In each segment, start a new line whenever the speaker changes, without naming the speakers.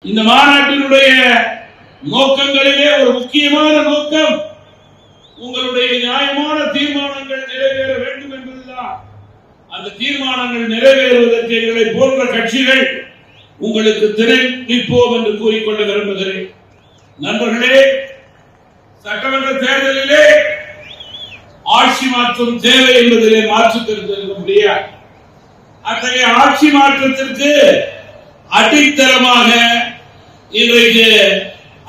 இந்த மாநாட்டினுடைய நோக்கங்களிலே ஒரு முக்கியமான நோக்கம் உங்களுடைய நியாயமான தீர்மானங்கள் நிறைவேற வேண்டும் என்பதுதான். அந்த தீர்மானங்கள் நிறைவேறுவதற்கு எங்களை போன்ற கட்சிகள் உங்களுக்கு திரை நிற்போம் என்று கூறிக்கொள்ள விரும்புகிறேன். நண்பர்களே, சட்டமன்ற தேர்தலிலே ஆட்சி மாற்றம் தேவை என்பதிலே மாற்று கருத்து இருக்க முடியாது. அத்தகைய ஆட்சி மாற்றத்திற்கு அடித்தளமாக இன்றைக்கு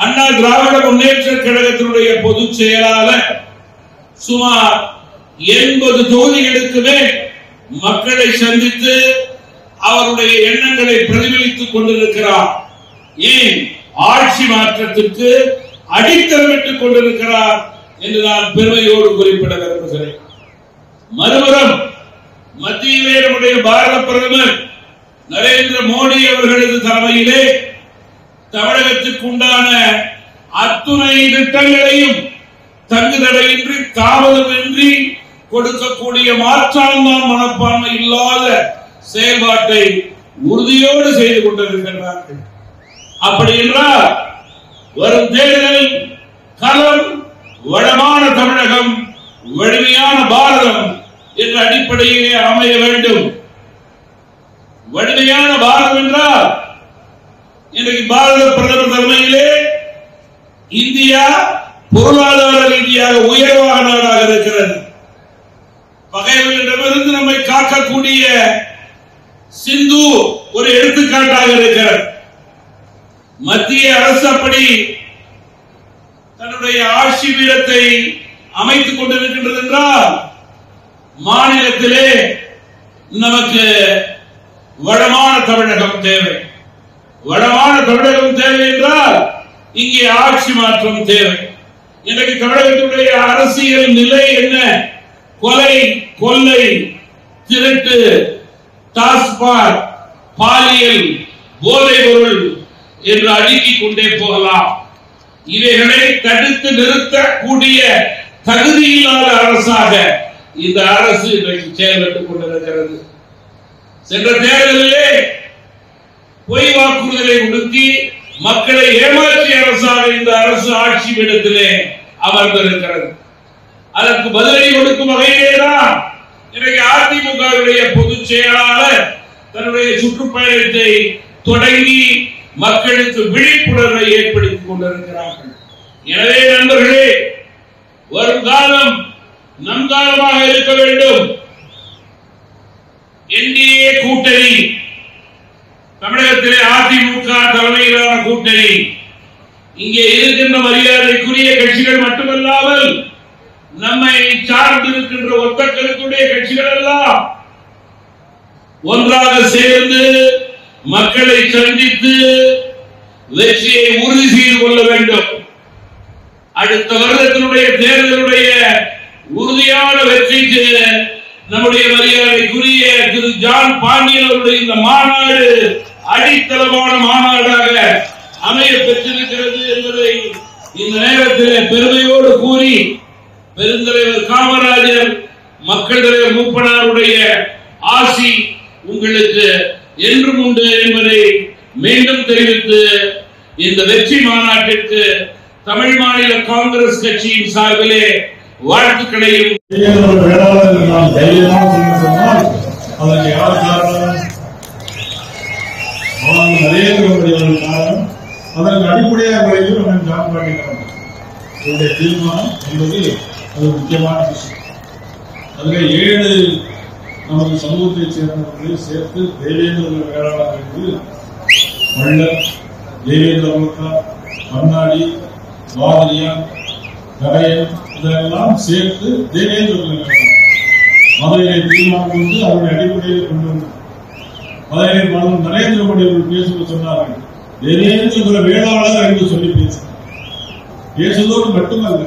அண்ணா திராவிட முன்னேற்ற கழகத்தினுடைய பொதுச் செயலாளர் சுமார் 80 தொகுதிகளுக்கு மேல் மக்களை சந்தித்து அவருடைய எண்ணங்களை பிரதிபலித்துக் கொண்டிருக்கிறார். ஏன் ஆட்சி மாற்றத்திற்கு அடித்தளமிட்டுக் கொண்டிருக்கிறார் என்று நான் பெருமையோடு குறிப்பிட விரும்புகிறேன். மறுபுறம் மத்தியிலே நம்முடைய பாரத பிரதமர் நரேந்திர மோடி அவர்களது தலைமையிலே தமிழகத்திற்கு உண்டான அத்துணை திட்டங்களையும் தங்குதடையின்றி தாமதமின்றி கொடுக்கக்கூடிய மாற்றான்தான் மனப்பான்மை இல்லாத செயல்பாட்டை உறுதியோடு செய்து கொண்டிருக்கிறார்கள். அப்படி என்றால் வரும் தேர்தலில் களம் வளமான தமிழகம், வலிமையான பாரதம் என்ற அடிப்படையிலே அமைய வேண்டும். வலிமையான பாரதம் என்றால் இன்றைக்கு பாரத பிரதமர் தலைமையிலே இந்தியா பொருளாதார ரீதியாக உயர்வாக நாடாக இருக்கிறது. பகைவர்களிடமிருந்து நம்மை காக்கக்கூடிய சிந்து ஒரு எடுத்துக்காட்டாக இருக்கிறது. மத்திய அரசு அப்படி தன்னுடைய ஆட்சி பீடத்தை அமைத்துக் கொண்டிருக்கின்றது என்றால் மாநிலத்திலே நமக்கு வளமான தமிழகம் தேவை. வளமான தமிழகம் தேவை என்றால் இங்கே ஆட்சி மாற்றம் தேவை. இன்றைக்கு தமிழகத்தினுடைய அரசியல் நிலை என்ன? கொலை, கொள்ளை, திருட்டு, டாஸ்மாக், பாலியல், போதைப் பொருள் என்று அடுக்கிக் கொண்டே போகலாம். இவைகளை தடுத்து நிறுத்தக்கூடிய தகுதியில்லாத அரசாக இந்த அரசு இன்றைக்கு செயல்பட்டுக் கொண்டிருக்கிறது. சென்ற தேர்தலிலே பொய் வாக்குறுதிகளை கொடுத்து மக்களை ஏமாற்றிய அரசாக இந்த அரசு ஆட்சி பீடத்திலே அமர்ந்திருக்கிறது. அதற்கு பதிலடி கொடுக்கும் வகையிலேதான் இன்றைக்கு அதிமுகவுடைய பொதுச் செயலாளர் தன்னுடைய சுற்றுப்பயணத்தை தொடங்கி மக்களுக்கு விழிப்புணர்வை ஏற்படுத்திக் கொண்டிருக்கிறார்கள். எனவே நண்பர்களே, வரும் காலம் நம் காலமாக இருக்க வேண்டும். என்டிஏ கூட்டணி, தமிழகத்திலே அதிமுக தலைமையிலான கூட்டணி, இங்கே இருக்கின்ற மரியாதைக்குரிய கட்சிகள் மட்டுமல்லாமல் நம்மை சார்ந்திருக்கின்ற ஒத்த கருத்துடைய கட்சிகள் எல்லாம் ஒன்றாக சேர்ந்து மக்களை சந்தித்து வெற்றியை உறுதி செய்து கொள்ள வேண்டும். அடுத்த வருடத்தினுடைய தேர்தலுடைய உறுதியான வெற்றிக்கு நம்முடைய மரியாதைக்குரிய திரு ஜான் பாண்டியன் அவருடைய இந்த மாநாடு அடித்தளமான மாநாடாக அமைய பெற்றிருக்கிறது என்பதை இந்த நேரத்தில் பெருமையோடு கூறி, பெருந்தலைவர் காமராஜர், மக்கள் தலைவர் மூப்பனாருடைய ஆசி உங்களுக்கு என்றும் உண்டு என்பதை மீண்டும் தெரிவித்து இந்த வெற்றி மாநாட்டிற்கு தமிழ் மாநில காங்கிரஸ் கட்சியின் சார்பிலே வாழ்த்துக்களையும்
அதற்கு அடிப்படையாக தீர்மானம் என்பது அது முக்கியமான விஷயம். அதில் 7 நமது சமூகத்தைச் சேர்ந்தவர்களை சேர்த்து தேவேந்திர வேளாளர் என்று வள்ளல், தேவேந்திர முருகன், மன்னாடி, வாதிரியான், கரையன் இதெல்லாம் சேர்த்து தேவேந்திர வேளாளர் மதுரையை தீர்மானம் கொண்டு அவருடைய அடிப்படையில் கொண்டு வந்தார். மதுரை நரேந்திர மோடி அவர்கள் பேசுவது சொன்னார்கள், தேவேந்திர வேளாளர் என்று சொல்லி பேசுவதோடு மட்டுமல்ல,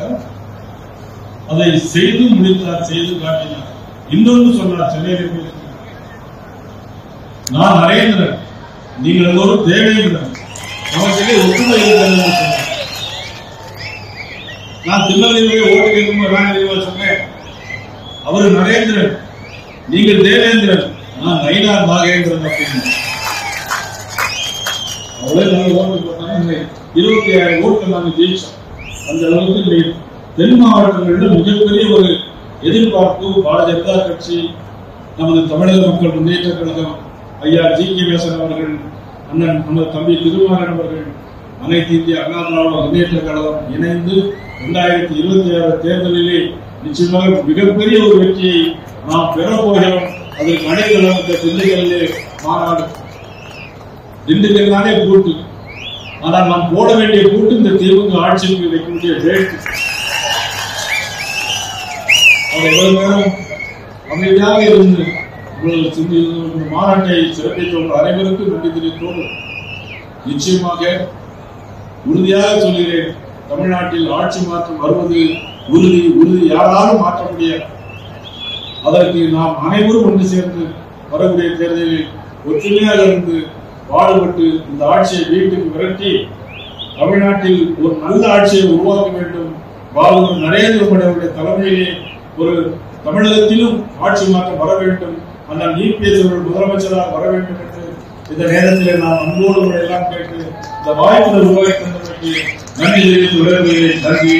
அதை செய்து முடித்தார், செய்து காட்டினார். இன்னொன்று சொன்னார், சென்னையில் பேசினார், நான் நரேந்திரன், நீங்கள் எல்லோரும் தேவேந்திரன், நமக்கு ஒற்றுமை இருக்கிறது சொன்னார். நான் திருநெல்வேலியை ஓட்டு கேட்கும் சொன்னேன், அவர் நரேந்திரன், நீங்கள் தேவேந்திரன், நான் நயினார் நாகேந்திரன் அப்படின்னு. அவ்வளவு நல்ல ஓட்டு போட்டாங்க. 26 ஓட்டு நாங்கள் ஜெயிச்சோம். அந்த அளவுக்கு தென் மாவட்டங்களில் மிகப்பெரிய ஒரு எதிர்பார்ப்பு பாரதிய ஜனதா கட்சி, நமது தமிழக மக்கள் முன்னேற்ற கழகம், ஐயா ஜி.கே. வாசன் அவர்கள், அண்ணன் நமது தம்பி திருமாறன் அவர்கள், அனைத்து இந்திய அண்ணா திராவிட முன்னேற்ற கழகம் இணைந்து 2026 தேர்தலிலே நிச்சயமாக மிகப்பெரிய ஒரு வெற்றியை நாம் பெறப்போகிறோம். அதற்கு அனைத்து திண்டுக்கல்லிலே மாநாடு. திண்டுக்கல் தானே கூட்டு, ஆனால் நாம் போட வேண்டிய கூட்டு இந்த திமுக ஆட்சிக்கு வைக்கக்கூடிய வேட்டு. அவர் எவ்வளவு நேரம் அமைதியாக இருந்து மாநாட்டை சிறப்பித்த அனைவருக்கும் நன்றி தெரிவித்தோடு நிச்சயமாக உறுதியாக சொல்கிறேன், தமிழ்நாட்டில் ஆட்சி மாற்றம் வருவது உறுதி. உறுதி யாராலும் மாற்ற முடியாது. அதற்கு நாம் அனைவரும் ஒன்று சேர்ந்து வரக்கூடிய தேர்தலில் ஒற்றுமையாக இருந்து பாடுபட்டு இந்த ஆட்சியை வீட்டுக்கு விரட்டி தமிழ்நாட்டில் ஒரு நல்ல ஆட்சியை உருவாக்க வேண்டும். பாரதம் நரேந்திர மோடி அவருடைய தலைமையிலே ஒரு தமிழகத்திலும் ஆட்சி மாற்றம் வர வேண்டும். அண்ணன் இபிஎஸ் அவர்கள் முதலமைச்சராக வர வேண்டும் என்று இந்த நேரத்தில் நாம் அன்போடு எல்லாம் கேட்டு இந்த வாய்ப்பு உருவாக்கி தந்ததற்கு நன்றி தெரிவித்து விடைபெறுகிறேன். நன்றி.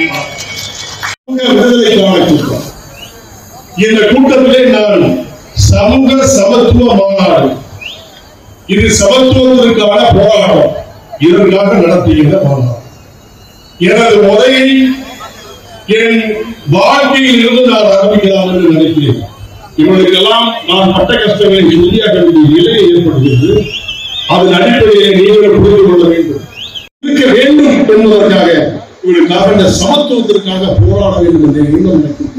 விடுதலைக்கான கூட்டம். இந்த கூட்டத்திலே நான் சமூக சமத்துவ மாநாடு, இது சமத்துவத்திற்கான போராட்டம், இதற்காக நடத்துகின்ற மாநாடு. எனது உரையை என் வாழ்க்கையில் இருந்து நான் ஆரம்பிக்கலாம் என்று நினைக்கிறேன். இவர்களுக்கெல்லாம் நான் பட்ட கஷ்டங்களை சொல்லியாக வேண்டிய நிலை ஏற்படுகிறது. அதன் அடிப்படையில் நீங்கள் புரிந்து கொள்ள வேண்டும், இருக்க வேண்டும் என்பதற்காக இவர்களுக்காக இந்த சமத்துவத்திற்காக போராட வேண்டும் என்ற எண்ணம் எனக்கு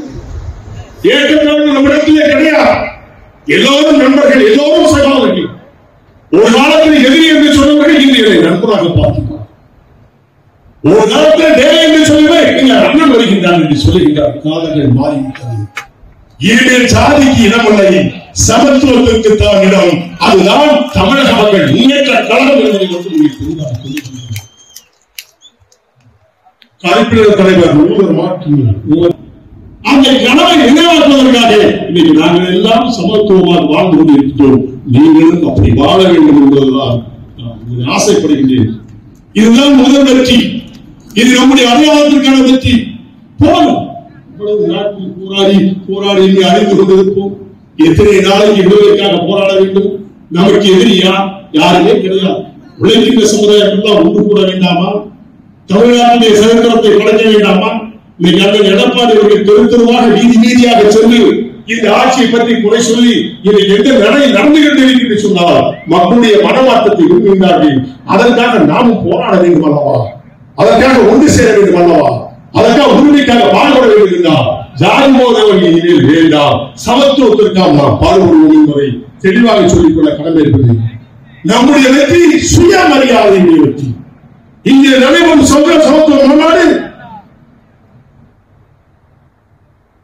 ஏற்கனவே நம்மிடத்திலே கிடையாது. எல்லோரும் நண்பர்கள், எல்லோரும் சகோதரர்கள். ஒரு காலத்தில் எதிரி என்று சொன்னவர்கள் இன்று என்னை நண்பராக பார்க்கிறார். ஒரு காலத்தில் வேலை என்று சொல்லவே எங்கள் அண்ணன் வருகின்றான் என்று சொல்லுகின்றார். காலங்கள் மாறிவிட்டது. இனிமேல் சாதிக்கு இடமில்லை, சமத்துவத்திற்கு தான் இடம். அதுதான் தமிழக மக்கள் முன்னேற்ற கழகம் என்பதை மட்டும் கலைப்பினர் தலைவர் ஒவ்வொரு மாற்று அந்த கனவை நினைவாக்குவதற்காக இன்னைக்கு நாங்கள் எல்லாம் சமத்துவமாக வாழ்ந்து கொண்டிருக்கிறோம். நீங்களும் அப்படி வாழ வேண்டும் என்பதுதான் நான் ஆசைப்படுகின்றேன். இதுதான் முதல் வெற்றி. இது நம்முடைய அடையாளத்திற்கான வெற்றி. போதும், இவ்வளவு நாட்டில் போராடி போராடி இங்கே அழிந்து கொண்டிருப்போம். எத்தனை நாளைக்கு விடுதலைக்காக போராட வேண்டும்? நமக்கு எதிரி யாருமே கிடையாது. உழைக்கின்ற சமுதாயம் எல்லாம் ஒன்று கூட வேண்டாமா? தமிழ்நாட்டுடைய சரித்திரத்தை படைக்க வேண்டாமா? இன்னைக்கு அந்த எடப்பாடி அவர்கள் தெருத்தருவாக வீதி வீதியாக சென்று இந்த ஆட்சியை பற்றி குறை சொல்லி இன்னைக்கு எந்த நடந்து கொண்டிருக்கிறது சொன்னால் மக்களுடைய மனமாற்றத்தை விரும்புகின்றார்கள். அதற்காக நாமும் போராட வேண்டும் அல்லவா? அதற்காக ஒன்று சேர வேண்டும் அல்லவா? அதற்காக உரிமைக்காக பாடுபட வேண்டும் என்றால் ஜாதி மோதல் இனிமேல் வேண்டாம், சமத்துவத்திற்காக நாம் பாடுபடுவோம் என்பதை தெளிவாக சொல்லிக்கொள்ள கடமை இருப்பது நம்முடைய வெற்றி, சுயமரியாதையுடைய வெற்றி. இங்கே நடைபெறும் சமத்துவ மாநாடு,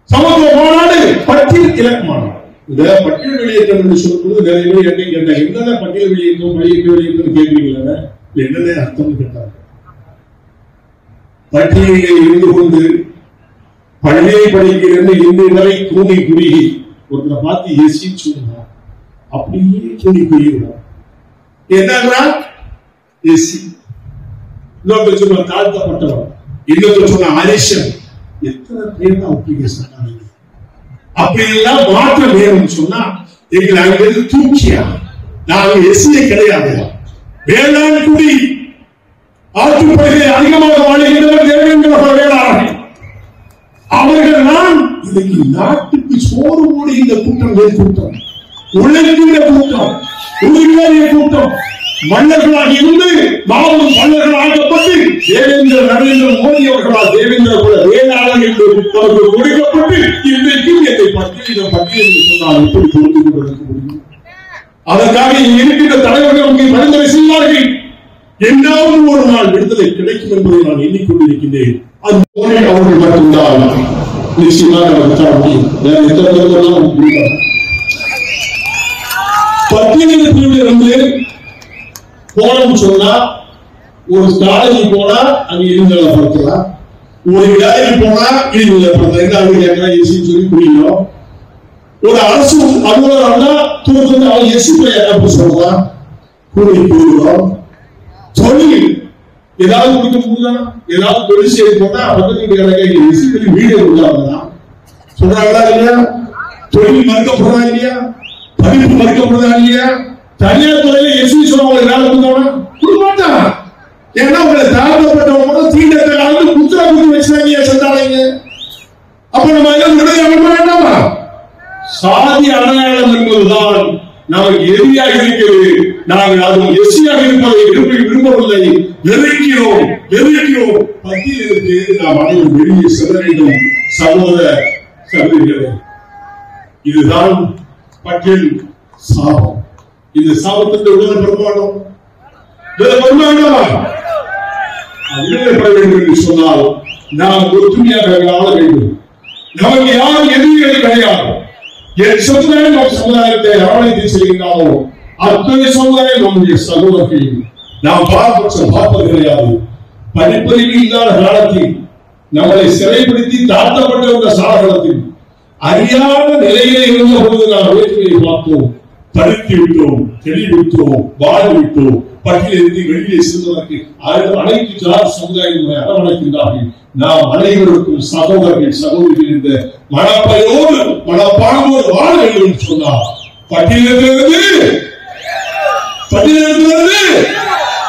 சமத்துவ மாநாடு பட்டியல் இலக்கு மாநாடு. இந்த பட்டியல் வெளியேற்றம் என்று சொல்லும்போது நிறைய பேர் என்ன கேட்டாங்க, என்னதான் பட்டியல் வெளியேற்றம் வெளியேற்றம் கேட்கிறீங்களா? என்னென்ன அர்த்தம் கேட்டாங்க. பட்டியலிலே இருந்து கொண்டு பள்ளியை படிக்கிறது இன்று வரை கூடி குறுகி ஒருத்தரை பார்த்து எசின்னு சொல்லுங்க, அப்படியே கூடி குறுகிறார். என்னன்னா எசி, இன்னொருத்தர் சொன்ன தாழ்த்தப்பட்டவர், இன்னொருத்தர் சொன்ன அரிசன். எத்தனை பேர் அப்ளிகேஷன் அப்படி எல்லாம் மாற்ற வேணும்னு சொன்னா எங்களை அங்கிருந்து தூக்கியா? நாங்க எஸ்சியே கிடையாது. வேளாண் குடி ஆற்றுப்பகுதியை அதிகமாக வாழ்கின்றவர் தேவேந்திர வேளாளர்கள். அவர்கள் தான் இன்னைக்கு நாட்டுக்கு சோறு போடுகின்ற கூட்டம், கூட்டம் உழைக்கின்ற கூட்டம், உரிமைய கூட்டம். மன்னர்களாக இருந்து மாபெரும் மன்னர்கள் ஆக்கப்பட்டு நரேந்திர மோடி அவர்களால் தேவேந்திர குல வேளாளர் என்று அவர்கள் கொடுக்கப்பட்டு இன்றைக்கு என்னை பட்டியலில் சொன்னால் எப்படி பொறுத்து கொண்டிருக்க முடியும்? அதற்காக இங்கு இருக்கின்ற தலைவர்கள் அங்கே பரிந்துரை செய்வார்கள். என்னாவது ஒரு நாள் விடுதலை கிடைக்கும் என்பதை நான் எண்ணிக்கொண்டிருக்கின்றேன். அது அவர்கள் மட்டும்தான் நிச்சயமாக நமக்கு தர முடியும். வேற எந்த முடியாது. பட்டியலில் இருந்து போனோம்னு சொன்னா ஒரு காலேஜ் போனா அங்க இளைஞர்களப்படுத்தலாம், ஒரு வேலைக்கு போனா இளைஞர்களப்படுத்தலாம், சொல்லி புரியும். ஒரு அரசு அலுவலர் தூரத்துல அவன் எஸ்சி என்ன சொல்லலாம், கூலி போயிடுவோம். தொழில் ஏதாவது கொடுக்க முடியுதா? ஏதாவது தொழில் செய்து போட்டா பக்கத்து வீடு உள்ளாதான் சொல்றாங்களா இல்லையா? தொழில் மறுக்கப்படுறா இல்லையா? படிப்பு மறுக்கப்படுறா இல்லையா? தனியார் துறையில எஸ்வி சொல்றவங்க வேலை கொடுக்க மாட்டான். ஏன்னா உங்களை தாழ்த்தப்பட்டவங்க தீண்டத்தை கலந்து குத்துரா குத்தி வச்சுறாங்க சென்றாங்க. அப்ப நம்ம விடுதலை வேண்டாமா? சாதி அடையாளம் என்பதுதான் நமக்கு எதிரியாக இருக்கிறது. நாங்கள் அதுவும் எஸ்சியாக இருப்பதை விரும்பவில்லை, வெறுக்கிறோம். பட்டியலிருந்து நாம் அனைவரும் வெளியே செல்ல வேண்டும். சகோதர சகோதரிகளே, இதுதான் பட்டியல் சாபம். இந்த சாபத்திற்கு உடன்பட வேண்டும் என்று சொன்னால் நாம் ஒற்றுமையாக ஆள வேண்டும். நமக்கு யாரும் எதிரிகள் கிடையாது. என் சமுதாயம் நம் சமுதாயத்தை அரவணைத்து செய்கின்றாரோ அத்தனை சமுதாயம் நம்முடைய சகோதரர்கள். நாம் பாரபட்சம் பார்ப்பது கிடையாது. படிப்பறிவு இல்லாத காலத்தில் நம்மளை சிறைப்படுத்தி தாழ்த்தப்பட்ட சாதகத்தில் அறியாத நிலையிலே இருந்த பொழுது நாம் வேற்றுமையை பார்த்தோம், தடுத்து விட்டோம், தெளிவிட்டோம், வாழ்விட்டோம். பட்டியலிருந்து வெளியே செல்வதற்கு அனைத்து ஜாதி சமுதாயங்களை அரவணைக்கின்றார்கள். நாம் அனைவருக்கும் சகோதரர்கள் சகோதரிகள் இந்த மனப்பையோடு மனப்பாங்கோடு வாழ வேண்டும் என்று சொன்னார். பட்டியலிருந்து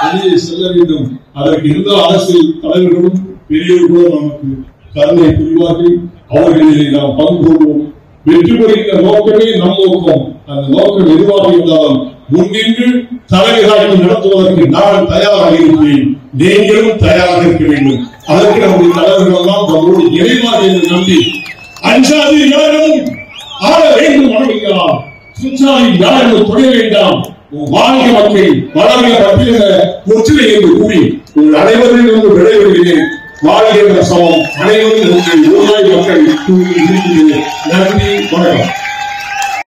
வெளியே செல்ல வேண்டும். அதற்கு இருந்த அரசியல் தலைவர்களும் பெரியவர்களும் நமக்கு கருணை புரிவார்கள். அவர்களிலே நாம் பங்கு கொள்வோம். வெற்றி பெறுகின்ற நோக்கமே நம் நோக்கம். அந்த நோக்கம் எதுவாக இருந்தாலும் முன்னின்று தலைவராக நடத்துவதற்கு நான் தயாராக இருக்கிறேன். நீங்களும் தயாராக இருக்க வேண்டும். அதற்கு நம்முடைய தலைவர்கள் எல்லாம் நம்மோடு இணைவாக என்று நம்பி அஞ்சாது யாரும் ஆள வேண்டும் வணங்குகிறார். சுற்றாதி யாரும் தொட வேண்டாம். வாழ்க மக்கள் வளர்க பட்டியல முற்றிலை என்று கூறி உங்கள் அனைவரிலிருந்து விடைபெறுகிறேன். வாழ்கின்ற சமம் அனைவரும் உங்கள் ஊராய் மக்கள் நன்றி, வணக்கம்.